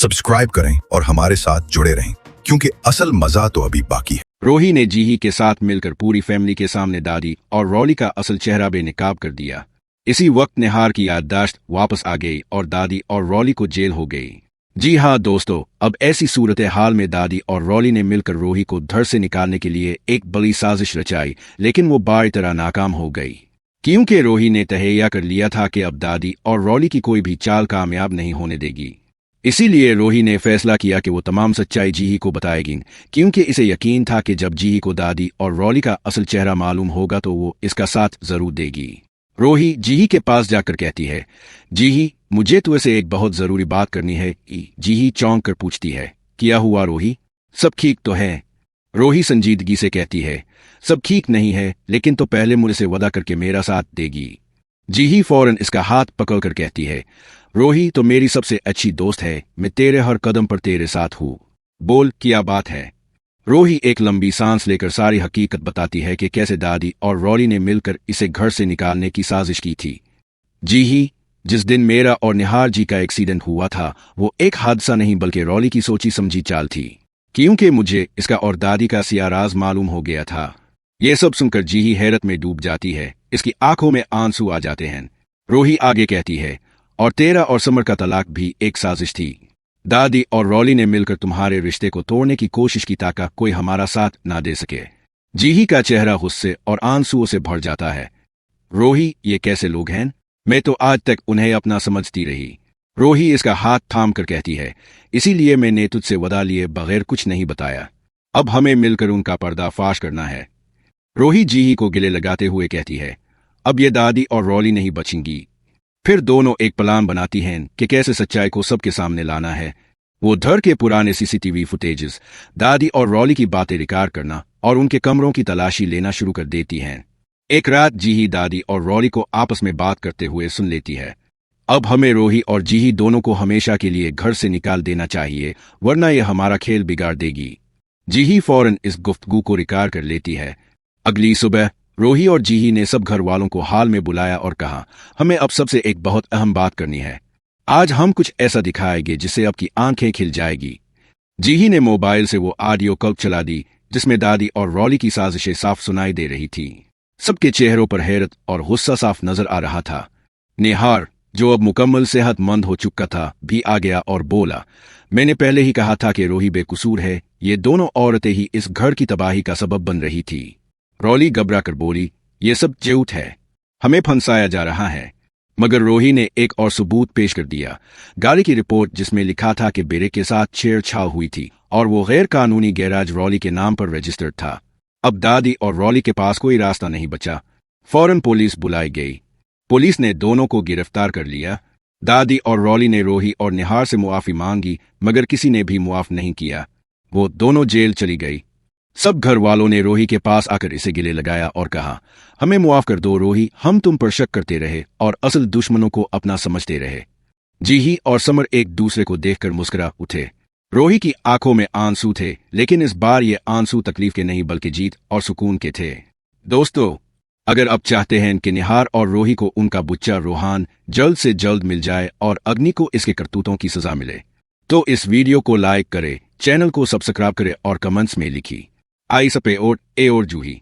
Subscribe करें और हमारे साथ जुड़े रहें, क्योंकि असल मजा तो अभी बाकी है। रोही ने जीही के साथ मिलकर पूरी फैमिली के सामने दादी और रॉली का असल चेहरा बेनकाब कर दिया। इसी वक्त निहार की याददाश्त वापस आ गई और दादी और रॉली को जेल हो गई। जी हाँ दोस्तों, अब ऐसी सूरत हाल में दादी और रॉली ने मिलकर रोही को घर से निकालने के लिए एक बड़ी साजिश रचाई, लेकिन वो बारी तरह नाकाम हो गई, क्योंकि रोही ने तहैया कर लिया था कि अब दादी और रॉली की कोई भी चाल कामयाब नहीं होने देगी। इसीलिए रोही ने फैसला किया कि वो तमाम सच्चाई जीही को बताएगी, क्योंकि इसे यकीन था कि जब जीही को दादी और रॉली का असल चेहरा मालूम होगा तो वो इसका साथ जरूर देगी। रोही जीही के पास जाकर कहती है, जीही मुझे तो ऐसे एक बहुत जरूरी बात करनी है। जीही चौंक कर पूछती है, क्या हुआ रोही, सब ठीक तो है? रोही संजीदगी से कहती है, सब ठीक नहीं है, लेकिन तो पहले मुझसे वादा करके मेरा साथ देगी। जीही फौरन इसका हाथ पकड़कर कहती है, रोही तो मेरी सबसे अच्छी दोस्त है, मैं तेरे हर कदम पर तेरे साथ हूँ, बोल क्या बात है। रोही एक लंबी सांस लेकर सारी हकीकत बताती है कि कैसे दादी और रॉली ने मिलकर इसे घर से निकालने की साजिश की थी। जीही, जिस दिन मेरा और निहार जी का एक्सीडेंट हुआ था वो एक हादसा नहीं बल्कि रॉली की सोची समझी चाल थी, क्योंकि मुझे इसका और दादी का सिया राज मालूम हो गया था। ये सब सुनकर जीही हैरत में डूब जाती है, इसकी आंखों में आंसू आ जाते हैं। रोही आगे कहती है, और तेरा और समर का तलाक भी एक साजिश थी। दादी और रॉली ने मिलकर तुम्हारे रिश्ते को तोड़ने की कोशिश की ताकि कोई हमारा साथ ना दे सके। जीही का चेहरा गुस्से और आंसुओं से भर जाता है। रोही, ये कैसे लोग हैं, मैं तो आज तक उन्हें अपना समझती रही। रोही इसका हाथ थाम कर कहती है, इसीलिए मैंने तुझसे वदा लिए बगैर कुछ नहीं बताया, अब हमें मिलकर उनका पर्दाफाश करना है। रोही जीही को गिले लगाते हुए कहती है, अब ये दादी और रॉली नहीं बचेंगी। फिर दोनों एक प्लान बनाती हैं कि कैसे सच्चाई को सबके सामने लाना है। वो घर के पुराने सीसीटीवी फुटेजेस, दादी और रॉली की बातें रिकॉर्ड करना और उनके कमरों की तलाशी लेना शुरू कर देती हैं। एक रात जीही दादी और रॉली को आपस में बात करते हुए सुन लेती है, अब हमें रोही और जीही दोनों को हमेशा के लिए घर से निकाल देना चाहिए, वरना यह हमारा खेल बिगाड़ देगी। जीही फौरन इस गुफ्तगू को रिकॉर्ड कर लेती है। अगली सुबह रोही और जीही ने सब घर वालों को हाल में बुलाया और कहा, हमें अब सबसे एक बहुत अहम बात करनी है। आज हम कुछ ऐसा दिखाएंगे जिससे आपकी आंखें खिल जाएगी। जीही ने मोबाइल से वो ऑडियो क्लिप चला दी जिसमें दादी और रॉली की साजिशें साफ सुनाई दे रही थी। सबके चेहरों पर हैरत और गुस्सा साफ नजर आ रहा था। निहार, जो अब मुकम्मल सेहतमंद हो चुका था, भी आ गया और बोला, मैंने पहले ही कहा था कि रोही बेकसूर है, ये दोनों औरतें ही इस घर की तबाही का सबब बन रही थी। रॉली घबरा कर बोली, ये सब झूठ है, हमें फंसाया जा रहा है। मगर रोही ने एक और सबूत पेश कर दिया, गाड़ी की रिपोर्ट जिसमें लिखा था कि बेरे के साथ छेड़छाड़ हुई थी और वो गैर कानूनी गैराज रॉली के नाम पर रजिस्टर्ड था। अब दादी और रॉली के पास कोई रास्ता नहीं बचा। फौरन पुलिस बुलाई गई। पुलिस ने दोनों को गिरफ्तार कर लिया। दादी और रॉली ने रोही और निहार से मुआफी मांगी, मगर किसी ने भी मुआफ नहीं किया। वो दोनों जेल चली गई। सब घर वालों ने रोही के पास आकर इसे गिले लगाया और कहा, हमें मुआफ कर दो रोही, हम तुम पर शक करते रहे और असल दुश्मनों को अपना समझते रहे। जीही और समर एक दूसरे को देखकर मुस्कुरा उठे। रोही की आंखों में आंसू थे, लेकिन इस बार ये आंसू तकलीफ के नहीं बल्कि जीत और सुकून के थे। दोस्तों, अगर आप चाहते हैं कि निहार और रोही को उनका बुच्चा रोहान जल्द से जल्द मिल जाए और अग्नि को इसके करतूतों की सजा मिले, तो इस वीडियो को लाइक करें, चैनल को सब्सक्राइब करें और कमेंट्स में लिखी आई सपे और जूही।